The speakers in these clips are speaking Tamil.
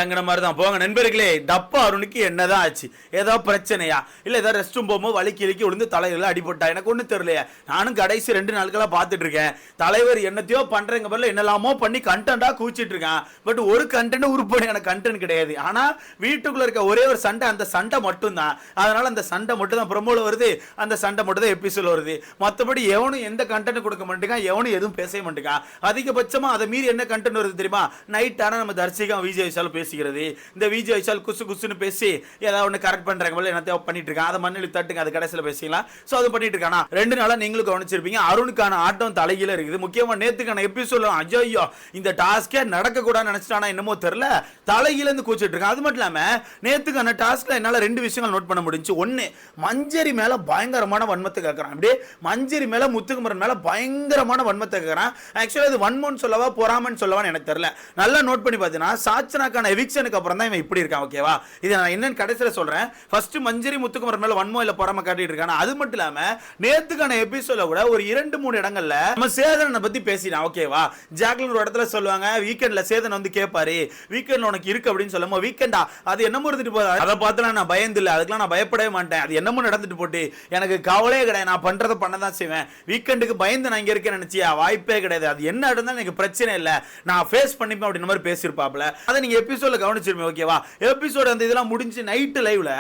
விளங்குன மாதிரி தான் போங்க நண்பர்களே. டப்பா அருணுக்கு என்னதான் ஆச்சு? ஏதோ பிரச்சனையா இல்ல ஏதோ ரெஸ்ட் ரூம் போகும்போது வலிக்கு இழுக்கி விழுந்து தலையில அடிபட்டா? எனக்கு ஒன்றும் தெரியலையா. நானும் கடைசி 2 நாட்களா பார்த்துட்டு இருக்கேன். தலைவர் என்னத்தையோ பண்றேங்க பதில் என்னெல்லாமோ பண்ணி கண்டென்ட்டா கூச்சிட்டு இருக்கான். பட் ஒரு கண்டென்ட் உருப்படியான கண்டென்ட் கிடையாது. ஆனா வீட்டுக்குள்ள இருக்க ஒரே ஒரு சண்டை, அந்த சண்டை மட்டும் தான். அதனால அந்த சண்டை மட்டும் தான் ப்ரோமோல வருது, அந்த சண்டை மட்டும் தான் எபிசோட் வருது. மற்றபடி எவனும் எந்த கண்டென்ட் கொடுக்க மாட்டேங்கான், எவனும் எதுவும் பேச மாட்டேங்கான். அதிகபட்சமா அதை மீறி என்ன கண்டென்ட் வருது தெரியுமா? நைட் ஆனா நம்ம தர்சிகா விஜய் விஷால் பேசிக்கிறது. இந்த விஜய் விஷால் குசு குசுன்னு பேசி ஏதாவது ஒன்று கரெக்ட் பண்றாங்க போல என்ன பண்ணிட்டு இருக்கான். அதை மண்ணில் தட்டுங்க, அது கடைசியில் பேசிக்கலாம். ஸோ அது பண்ணிட்டு இருக்கானா 2 நாளா நீங்களும் கவனிச்சிருப்பீங்க. அருணுக்கான ஆட்டம் தலைகீழ இருக்குது. முக்கியமா நேத்துக்கான எபிசோட் ஐயோ இந்த டாஸ்கே நடக்க கூடாதுன்னு நினைச்சிட்டானா என்னமோ தெரியல, தலைகீழ இருந்து கூச்சிட்டு இருக்கான். அது மட்டும் இல்லாம நேத்துக்கான டாஸ்க்ல என்னால 2 விஷயங்கள் நோட் பண்ண முடிஞ்சு. ஒன்னு, மஞ்சரி மேல பயங்கரமான வன்மத்தை கேட்கறான். அப்படியே மஞ்சரி மேல முத்துக்குமரன் மேல பயங்கரமான வன்மத்தை கேட்கறான். ஆக்சுவலா இது வன்மம்னு சொல்லவா பொறாமன்னு சொல்லவான்னு எனக்கு தெரியல. நல்லா நோட் பண்ணி பார்த்தீங்கன்னா சாச்சனாக்கான எவிக்ஷனுக்கு அப்புறம் தான் இவன் இப்படி இருக்கான். ஓகேவா? இதை நான் என்னன்னு கடைசியில் சொல்றேன். ஃபர்ஸ்ட் மஞ்சரி முத்துக்குமரன் மேல வன்மம் இல்ல பொறாம காட்டிட்டு இருக்கான். அது மட்டும் இல்லாம நேத்துக்கான எபிசோட்ல கூட ஒரு 2-3 இடங்கள்ல நம்ம சேதனை பத்தி பேசினான். ஓகேவா? ஜாக்லின் ஒரு இடத்துல சொல்லுவாங்க வீக்கெண்ட்ல சேதன் வந்து கேட்பாரு வீக்கெண்ட்ல உனக்கு இருக்கு அப்படின்னு சொல்லுமோ, வீக்கெண்டா அது என்னமோ இருந்துட்டு போதா, அதை பார்த்து நான் பயந்து இல்லை, அதுக்கெல்லாம் நான் பயப்படவே மாட்டேன், அது என்னமோ நடந்துட்டு போட்டு எனக்கு கவலையே கிடையாது, நான் பண்றதை பண்ணதான் செய்வேன், வீக்கெண்டுக்கு பயந்து நான் இங்க இருக்கேன் நினைச்சியா? வாய்ப்பே கிடையாது, அது என்ன இருந்தாலும் எனக்கு பிரச்சனை இல்லை, நான் ஃபேஸ் பண்ணிப்பேன் அப்படின்ற மாதிரி பேசியிருப்பாப்ல. அதை நீங்க எபிசோட்ல கவனிச்சிருப்பீங்க. ஓகேவா? எபிசோட் அந்த இதெல்லாம் முடிஞ்சு நைட்டு லைவ்ல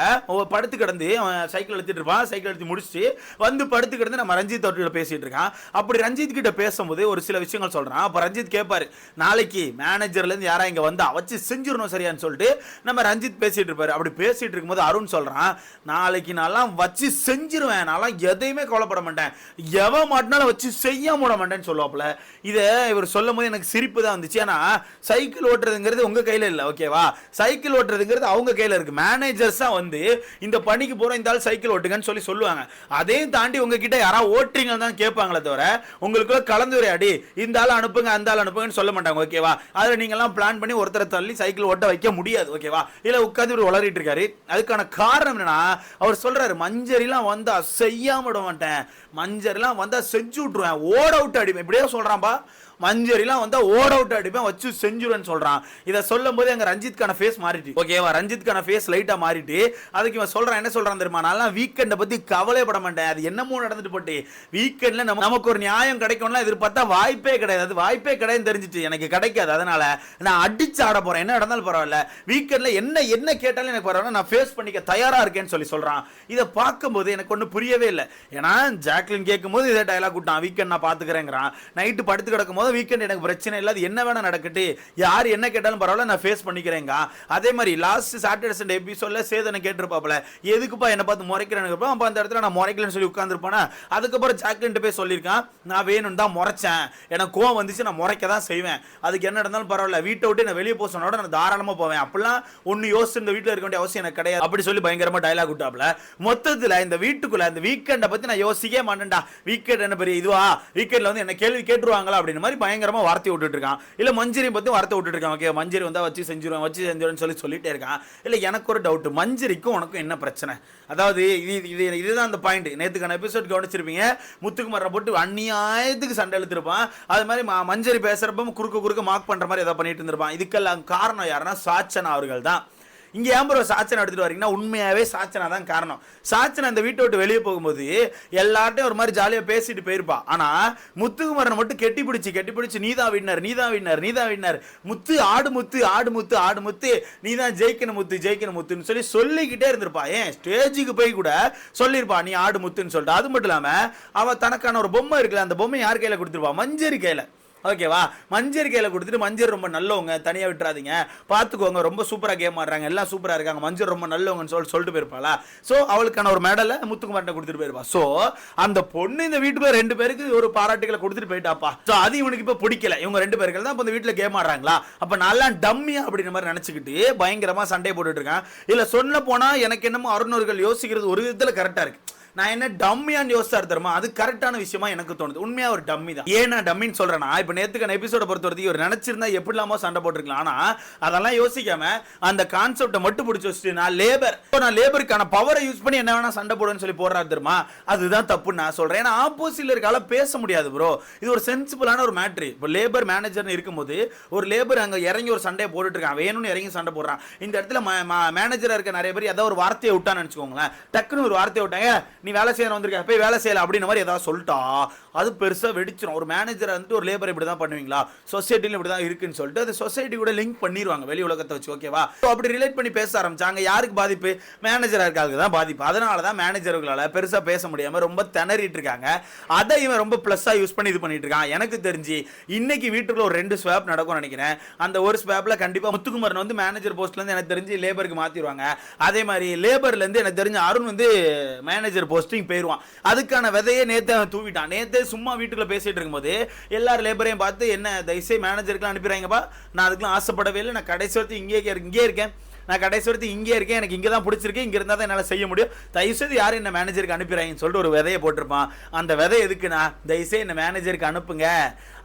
படுத்து கிடந்து சைக்கிள் எடுத்துட்டு இருப்பான். சைக்கிள் எடுத்து முடிச்சுட்டு வந்து படுத்து கிடந்து நம்ம ரஞ்சித் அவர்கிட்ட பேசிட்டு இருக்கான். அப்படி ரஞ்சித் கிட்ட பேசும்போது ஒரு சில விஷயங்கள் சொல்றான். அப்ப ரஞ்சித் கேட்பாரு, நாளைக்கு மேனேஜர்ல இருந்து யாரா இங்க வந்து வச்சு செஞ்சிடணும் சரியான்னு சொல்லிட்டு நம்ம ரஞ்சித் பேசிட்டு இருப்பாரு. அப்படி பேசிட்டு இருக்கும்போது அருண் சொல்றான், நாளைக்கு நான் வச்சு செஞ்சிருவேன், நான் எதையுமே கவலைப்பட மாட்டேன், எவன் மாட்டினாலும் வச்சு செய்ய மூட மாட்டேன்னு சொல்லுவாப்ல. இதை இவர் சொல்லும் போது எனக்கு சிரிப்பு தான் வந்துச்சு. ஏன்னா சைக்கிள் ஓட்டுறதுங்கிறது உங்க கையில இல்ல. ஓகேவா? சைக்கிள் ஓட்டுறதுங்கிறது அவங்க கையில இருக்கு. மேனேஜர்ஸ் தான் வந்து இந்த பணிக்கு போற இந்த ஆள் சைக்கிள் ஓட்டுங்கன்னு சொல்லி சொல்லுவாங்க. அதையும் தாண்டி உங்ககிட்ட யாராவது ஓட்டுறீங்கன்னு தான் கேட்பாங்களே தவிர உங்களுக்குள்ள கலந்துரையாடி இந்த ஆள் அனுப்புங்க அந்த ஆள் அனுப்புங்கன்னு சொல்ல மாட்டாங்க. ஓகேவா? அதுல நீங்க எல்லாம் பிளான் பண்ணி ஒருத்தரை தள்ளி சைக்கிள் ஓட்ட வைக்க முடியாது. ஓகேவா? இல்ல உட்காந்து இவர் வளரிட்டு இருக்காரு. அதுக்கான காரணம் என்னன்னா அவர் சொல்றாரு, மஞ்சரிலாம் வந்தா செய்யாம விட மாட்டேன், மஞ்சரிலாம் வந்தா செஞ்சு விட்டுருவேன், ஓட அவுட் அடிப்பேன், இப்படியே சொல்றான்பா. மஞ்சரிலாம் வந்தா ஓட அவுட் அடிப்பேன், வச்சு செஞ்சுருன்னு சொல்றான். இதை சொல்லும் போது எங்க ரஞ்சித்கான ஃபேஸ் மாறிட்டு. ஓகேவா? ரஞ்சித்கான ஃபேஸ் லைட்டா மாறிட்டு அதுக்கு இவன் சொல்றான், என்ன சொல்றான் தெரியுமா? நான் வீக்கெண்டை பத்தி கவலைப்பட மாட்டேன், அது என்னமோ நடந்துட்டு போட்டு வீக்கெண்ட்ல நமக்கு ஒரு நியாயம் கிடைக்கும்லாம் எதிர்பார்த்தா வாய்ப்பே கிடையாது, அது வாய்ப்பே கிடையாது தெரிஞ்சிட்டு எனக்கு கிடைக்காது, அதனால நான் அடிச்சு ஆட போறேன், என்ன நடந்தாலும் பரவாயில்ல, வீக்கெண்ட்ல என்ன கேட்டாலும் எனக்கு பரவாயில்ல, நான் ஃபேஸ் பண்ணிக்க தயாரா இருக்கேன்னு சொல்லி சொல்றான். இதை பார்க்கும்போது எனக்கு ஒன்றும் புரியவே இல்லை. ஏன்னா ஜாக்லின் கேட்கும்போது இதே டயலாக் விட்டான், வீக்கெண்ட் நான் பாத்துக்கிறேங்கிறான். நைட்டு படுத்து கிடக்கும் போது வீக்கெண்ட் எனக்கு பிரச்சனை இல்லை, அது என்ன வேணா நடக்கட்டு, யார் என்ன கேட்டாலும் பரவாயில்ல, நான் ஃபேஸ் பண்ணிக்கிறேங்க. அதே மாதிரி லாஸ்ட் சாட்டர்டே சண்டே எபிசோட்ல சேதனை கேட்டிருப்பாப்ல, எதுக்குப்பா என்ன பார்த்து முறைக்கிறேன்னு. அப்ப அந்த இடத்துல நான் முறைக்கலன்னு சொல்லி உட்கார்ந்துருப்பானா. அதுக்கப்புறம் ஜாக்லின் போய் சொல்லியிருக்கான், நான் வேணும் தான் முறைச்சேன், எனக்கு கோவம் வந்துச்சு, நான் முறைக்க தான் செய்வேன், அதுக்கு என்ன நடந்தாலும் பரவாயில்ல, வீட்டை விட்டு நான் வெளியே போக சொன்னோட நான் தாராளமா போவேன், அப்படிலாம் ஒன்னு யோசிச்சு இந்த வீட்டில் இருக்க வேண்டிய அவசியம் எனக்கு கிடையாது அப்படி சொல்லி பயங்கரமா டயலாக் விட்டாப்ல. மொத்தத்தில் இந்த வீட்டுக்குள்ள இந்த வீக்கெண்டை பத்தி நான் யோசிக்கவே மாட்டேன்டா, வீக்கெண்ட் என்ன பெரிய இதுவா, வீக்கெண்ட்ல வந்து என்ன கேள்வி கேட்டுருவாங்களா அப்படின்னு மாதிரி பயங்கரமா வார்த்தை விட்டுட்டு இருக்கான். இல்ல மஞ்சரி பத்தி வார்த்தை விட்டுட்டு இருக்கான். ஓகே, மஞ்சரி வந்தா வச்சு செஞ்சிருவேன் சொல்லிட்டே இருக்கான். இல்ல எனக்கு ஒரு டவுட், மஞ்சரிக்கும் உனக்கும் என்ன பிரச்சனை? அதாவது இதுதான் அந்த பாயிண்ட். நேத்துக்கான எபிசோட் கவனிச்சிருப்பீங்க, முத்துக்குமரனை போட்டு அந்நியாயத்துக்கு சண்டை இழுத்திருப்பான். அது மாதிரி மஞ்சரி பேசுறப்ப குறுக்க மார்க் பண்ற மாதிரி ஏதாவது பண்ணிட்டு இருந்திருப்பான். இதுக்கெல்லாம் காரணம் யாருன்னா சாச்சனா அவர்கள் தான். இங்க ஏன் ப்ரோ சாச்சனா எடுத்துட்டு வரீங்கன்னா, உண்மையாவே சாச்சனா தான் காரணம். சாச்சனா இந்த வீட்டை விட்டு வெளியே போகும்போது எல்லார்ட்டையும் ஒரு மாதிரி ஜாலியா பேசிட்டு போயிருப்பா. ஆனா முத்துக்குமரனை மட்டும் கெட்டி பிடிச்சு நீதான் வின்னர், முத்து ஆடு முத்து நீதான் ஜெயிக்கணும் முத்துன்னு சொல்லிக்கிட்டே இருந்திருப்பா. ஏன் ஸ்டேஜுக்கு போய் கூட சொல்லிருப்பா நீ ஆடு முத்துன்னு சொல்லிட்டு. அது மட்டும் இல்லாம அவ தனக்கான ஒரு பொம்மை இருக்குல்ல, அந்த பொம்மை யார் கையில கொடுத்துருப்பா? மஞ்சரி கையில. ஓகேவா? மஞ்சரி கையில கொடுத்துட்டு, மஞ்சள் ரொம்ப நல்லவங்க, தனியா விட்டுறாதீங்க, பாத்துக்கோங்க, ரொம்ப சூப்பரா கேம் ஆடுறாங்க, எல்லாம் சூப்பரா இருக்காங்க, மஞ்சள் ரொம்ப நல்லவங்கன்னு சொல்லிட்டு போயிருப்பாளா. சோ அவளுக்கான ஒரு மெடலை முத்துக்குமரன் கொடுத்துட்டு போயிருப்பா. சோ அந்த பொண்ணு இந்த வீட்டுக்குள்ள 2 பேருக்கு ஒரு பாராட்டுகளை கொடுத்துட்டு போயிட்டாப்பா. சோ அது இவனுக்கு இப்ப பிடிக்கல, இவங்க 2 பேருக்கு தான் இந்த வீட்டுல கேம் ஆடுறாங்களா, அப்ப நல்லா டம்மியா அப்படின்ற மாதிரி நினைச்சுக்கிட்டு பயங்கரமா சண்டை போட்டுட்டு இருக்கான். இல்ல சொன்ன போனா எனக்கு என்னமோ அருணர்கள் யோசிக்கிறது ஒரு விதத்துல கரெக்டா இருக்கு. நான் என்ன டம்மியான்னு யோசிச்சாரு தெரியுமா? அது கரெக்டான விஷயமா எனக்கு தோணுது. உண்மையா ஒரு டம்மி தான். ஏன் நான் டம்மின்னு சொல்றேன்னா, இப்ப நேத்துக்கான எபிசோட பொறுத்த வரைக்கும் இவர் நினைச்சிருந்தா எப்படிலாமோ சண்டை போட்டுருக்கலாம். ஆனா அதெல்லாம் யோசிக்காம அந்த கான்செப்டை மட்டும் பிடிச்சி வச்சுட்டு நான் லேபருக்கான பவரை யூஸ் பண்ணி என்ன வேணா சண்டை போடுன்னு சொல்லி போடுறாரு தெரியுமா? அதுதான் தப்பு நான் சொல்றேன். ஏன்னா ஆப்போசிட்ல இருக்கால பேச முடியாது ப்ரோ. இது ஒரு சென்சிபிளான ஒரு மேட்ரு. இப்போ லேபர் மேனேஜர்னு இருக்கும்போது ஒரு லேபர் அங்க இறங்கி ஒரு சண்டையை போட்டுட்டு இருக்கான், வேணும்னு இறங்கி சண்டை போடுறான். இந்த இடத்துல மேனேஜரா இருக்க நிறைய பேர் ஏதாவது ஒரு வார்த்தையை விட்டான்னு நினைச்சுக்கோங்களேன், டக்குன்னு ஒரு வார்த்தையை விட்டாங்க, நீ வேலை செய்ய வந்திருக்க போய் வேலை செய்யல அப்படின்ற மாதிரி ஏதாவது சொல்லிட்டா அது பெருசா வெடிச்சிடும். ஒரு மேனேஜர் வந்து ஒரு லேபர் இப்படி தான் பண்ணுவீங்களா, சொசைட்டில இப்படி தான் இருக்குன்னு சொல்லிட்டு அது சொசைட்டி கூட லிங்க் பண்ணிடுவாங்க வெளி உலகத்தை வச்சு. ஓகேவா? அப்படி ரிலேட் பண்ணி பேச ஆரம்பிச்சாங்க. யாருக்கு பாதிப்பு? மேனேஜரா இருக்காங்க தான் பாதிப்பு. அதனால தான் மேனேஜர்களால பெருசா பேச முடியாம ரொம்ப திணறிட்டு இருக்காங்க. அதை இவன் ரொம்ப பிளஸ்ஸா யூஸ் பண்ணி இது பண்ணிட்டு இருக்கான். எனக்கு தெரிஞ்சு இன்னைக்கு வீட்டுக்குள்ள ஒரு 2 ஸ்வாப் நடக்கும் நினைக்கிறேன். அந்த ஒரு ஸ்வாப்ல கண்டிப்பா முத்துக்குமரன் வந்து மேனேஜர் போஸ்ட்ல இருந்து எனக்கு தெரிஞ்சு லேபருக்கு மாத்திடுவாங்க. அதே மாதிரி லேபர்ல இருந்து எனக்கு தெரிஞ்ச அருண் வந்து மேனேஜர் போஸ்டிங் போயிருவான். அதுக்கான விதையை நேத்து தூவிட்டான். நேத்து சும்மா வீட்டுக்குள்ள பேசிட்டு இருக்கும்போது எல்லாரும் லேபரையும் பார்த்து என்ன தயவுசெய்து மேனேஜருக்குலாம் அனுப்பிடுறாங்கப்பா, நான் அதுக்கெல்லாம் ஆசைப்படவே இல்லை, நான் கடைசி வரைக்கும் இங்கே இருக்கேன், நான் கடைசி வரைக்கும் இங்கே இருக்கேன், எனக்கு இங்கே தான் பிடிச்சிருக்கு, இங்கே இருந்தால் தான் என்னால் செய்ய முடியும், தயவுசெய்து யாரும் என்ன மேனேஜருக்கு அனுப்பிடுறாங்கன்னு சொல்லிட்டு ஒரு விதையை போட்டிருப்பான். அந்த விதை எதுக்குண்ணா, தயவுசெய்து என்ன மேனேஜருக்கு அனுப்புங்க,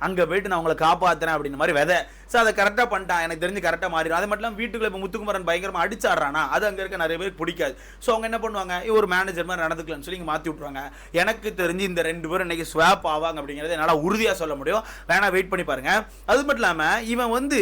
அங்கே போயிட்டு நான் உங்களை காப்பாற்றுறேன் அப்படின்ற மாதிரி விதை. ஸோ அதை கரெக்டாக பண்ணிட்டான். எனக்கு தெரிஞ்சு கரெக்டாக மாறிடும். அது மட்டும் இல்லாமல் வீட்டுக்குள்ள இப்போ முத்துக்குமரன் பயங்கரமாக அடிச்சாடுறானா, அது அங்கே இருக்க நிறைய பேருக்கு பிடிக்காது. ஸோ அவங்க என்ன பண்ணுவாங்க, ஒரு மேனேஜர் மாதிரி நடந்துக்கலாம்னு சொல்லி இங்கே மாற்றி விட்ருவாங்க. எனக்கு தெரிஞ்சு இந்த 2 பேரும் இன்னைக்கு ஸ்வாப் ஆவாங்க அப்படிங்கிறது என்னால் உறுதியாக சொல்ல முடியும். வேணா வெயிட் பண்ணி பாருங்க. அது மட்டும் இல்லாமல் இவன் வந்து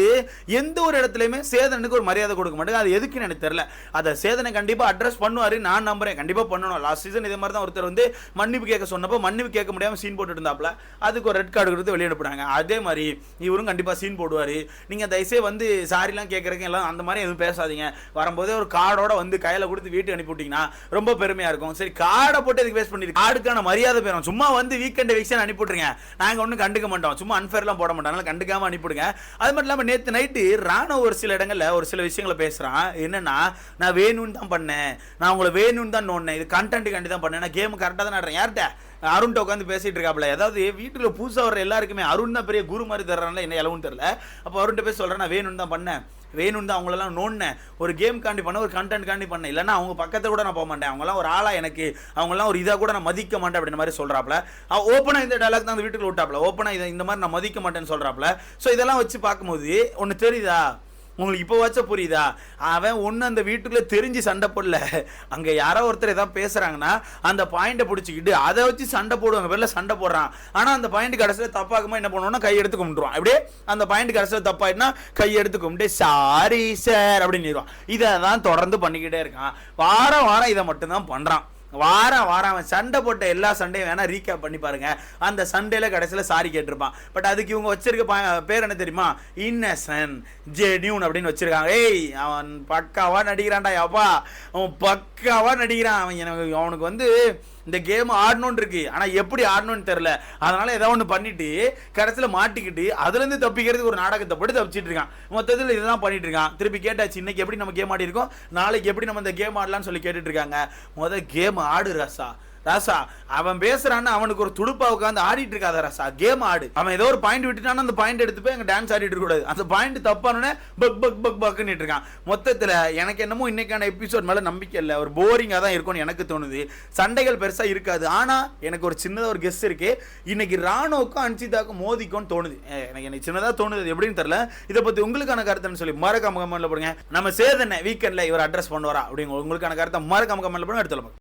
எந்த ஒரு இடத்துலையுமே சேதனுக்கு ஒரு மரியாதை கொடுக்க மாட்டேங்க. அது எதுக்குன்னு எனக்கு தெரியல. அதை சேதனை கண்டிப்பாக அட்ரஸ் பண்ணுவார், நான் நம்புறேன். கண்டிப்பாக பண்ணணும். லாஸ்ட் சீசன் இதே மாதிரி தான் ஒருத்தர் வந்து மன்னிப்பு கேட்க சொன்னப்போ மன்னிப்பு கேட்க முடியாமல் சீன் போட்டுட்டு இருந்தாப்புல, அதுக்கு ஒரு ரெட் கார்டு கொடுத்து வெளியே அனுப்புனாங்க. அதே மாதிரி இவரும் கண்டிப்பாக சீன் போடுவார். நீங்கள் தயவுசெய்து வந்து சாரிலாம் கேட்குறதுக்கு எல்லாம் அந்த மாதிரி எதுவும் பேசாதீங்க. வரும்போதே ஒரு கார்டோட வந்து கையில் கொடுத்து வீட்டுக்கு அனுப்பி விட்டீங்கன்னா ரொம்ப பெருமையாக இருக்கும். சரி, கார்டை போட்டு எதுக்கு வேஸ்ட் பண்ணிட்டு, கார்டுக்கான மரியாதை பேரும். சும்மா வந்து வீக்கெண்ட் வீக்ஸன் அனுப்பிவிட்ருங்க, நாங்கள் ஒன்றும் கண்டுக்க மாட்டோம். சும்மா அன்ஃபேர்லாம் போட மாட்டோம், அதனால கண்டுக்காமல் அனுப்பிவிடுங்க. அது மட்டும் இல்லாமல் நேற்று நைட்டு ராணுவ ஒரு சில இடங்களில் ஒரு சில விஷயங்களை பேசுகிறான். என்னன்னா, நான் வேணும்னு தான் பண்ணேன், நான் உங்களை வேணும்னு தான் நோண்டேன், இது கண்டென்ட்டுக்காண்டி தான் பண்ணேன், நான் கேம் கரெக்டாக தான் நடுறேன். யார்கிட்ட? அருண்கிட்ட உட்காந்து பேசிட்டு இருக்காப்ல. அதாவது வீட்டுல புதுசாக வர எல்லாருக்குமே அருண் தான் பெரிய குரு மாதிரி தர்றான்ல, என்ன எலவும் தெரியல. அப்போ அருண்கிட்ட போய் சொல்றேன், நான் வேணும்னு தான் பண்ணேன், வேணும்னு தான் அவங்களெல்லாம் நோண்டேன், ஒரு கேம் காண்டி பண்ண, ஒரு கண்டென்ட் காண்டி பண்ணேன், இல்லைன்னா அவங்க பக்கத்தை கூட நான் போக மாட்டேன், அவங்களாம் ஒரு ஆளா எனக்கு, அவங்களாம் ஒரு இதாக கூட நான் மதிக்க மாட்டேன் அப்படின்ற மாதிரி சொல்றாப்ல. ஓப்பனா இந்த டைலாக் தான் அந்த வீட்டுக்குள்ள விட்டாப்ல. ஓப்பனா இந்த மாதிரி நான் மதிக்க மாட்டேன்னு சொல்றாப்ல. ஸோ இதெல்லாம் வச்சு பார்க்கும்போது ஒன்று தெரியுதா உங்களுக்கு, இப்போ வச்ச புரியுதா? அவன் ஒன்று அந்த வீட்டுக்குள்ளே தெரிஞ்சு சண்டை போடல, அங்கே யாரோ ஒருத்தர் எதாவது பேசுகிறாங்கன்னா அந்த பாயிண்ட்டை பிடிச்சிக்கிட்டு அதை வச்சு சண்டை போடுவாங்க, பேரில் சண்டை போடுறான். ஆனால் அந்த பாயிண்ட் கடைசியில் தப்பாகுமா என்ன பண்ணுவோம்னா கை எடுத்து கும்பிட்டுருவான். அப்படியே அந்த பாயிண்ட் கடைசியில் தப்பாயிட்டுனா கை எடுத்து கும்பிட்டு சாரி சார் அப்படின்னு. இதை தான் தொடர்ந்து பண்ணிக்கிட்டே இருக்கான். வாரம் வாரம் இதை மட்டும்தான் பண்ணுறான். வாரம் அவன் சண்டை போட்ட எல்லா சண்டையும் வேணா ரீகேப் பண்ணி பாருங்க. அந்த சண்டையில கடைசியில் சாரி கேட்டிருப்பான். பட் அதுக்கு இவங்க வச்சிருக்க பேர் என்ன தெரியுமா? இன்னசென்ட் ஜெனியூன் அப்படின்னு வச்சிருக்காங்க. ஏய், அவன் பக்காவா நடிக்கிறான்டா, அப்பா அவன் பக்காவா நடிக்கிறான். அவனுக்கு வந்து இந்த கேம் ஆடணும்னு இருக்கு, ஆனா எப்படி ஆடணும்னு தெரியல. அதனால ஏதாவது ஒன்று பண்ணிட்டு கடைசியில் மாட்டிக்கிட்டு அதுல இருந்து தப்பிக்கிறதுக்கு ஒரு நாடகத்தை போட்டு தப்பிச்சிட்டு இருக்கான். மொத்தத்தில் இதுதான் பண்ணிட்டு இருக்கான். திருப்பி கேட்டாச்சு, இன்னைக்கு எப்படி நம்ம கேம் ஆடி இருக்கோம், நாளைக்கு எப்படி நம்ம இந்த கேம் ஆடலாம்னு சொல்லி கேட்டுட்டு இருக்காங்க. கேம் ஆடு ராசா, அவன் பேசுறான்னு அவனுக்கு ஒரு துடுப்பா உட்காந்து ஆடிட்டு இருக்காத ராசா, கேம் ஆடு. அவன் ஏதோ ஒரு பாயிண்ட் விட்டுட்டான்னு அந்த பாயிண்ட் எடுத்து போய் அங்கே டான்ஸ் ஆடிட்டு இருக்க கூடாது. அந்த பாயிண்ட் தப்பானே பக் பக் பக் பக்குன்னு இருக்கான். மொத்தத்தில் எனக்கு என்னமோ இன்னைக்கான எபிசோட் மேலே நம்பிக்கை இல்லை, ஒரு போரிங்காக தான் இருக்கும்னு எனக்கு தோணுது. சண்டைகள் பெருசாக இருக்காது. ஆனால் எனக்கு ஒரு சின்னதாக ஒரு கெஸ் இருக்கு, இன்னைக்கு ராணுவுக்கும் அன்சிதாக்கும் மோதிக்கும்னு தோணுது. எனக்கு சின்னதாக தோணுது, எப்படின்னு தெரியல. இதை பற்றி உங்களுக்கான கருத்துன்னு சொல்லி மறக்காம கமெண்ட்ல போடுங்க. நம்ம சேதனை வீக்கெண்டில் இவர் அட்ரஸ் பண்ணுவாரா அப்படிங்க உங்களுக்கான கருத்தை மறக்காம கமெண்ட்ல போடுங்க. எடுத்து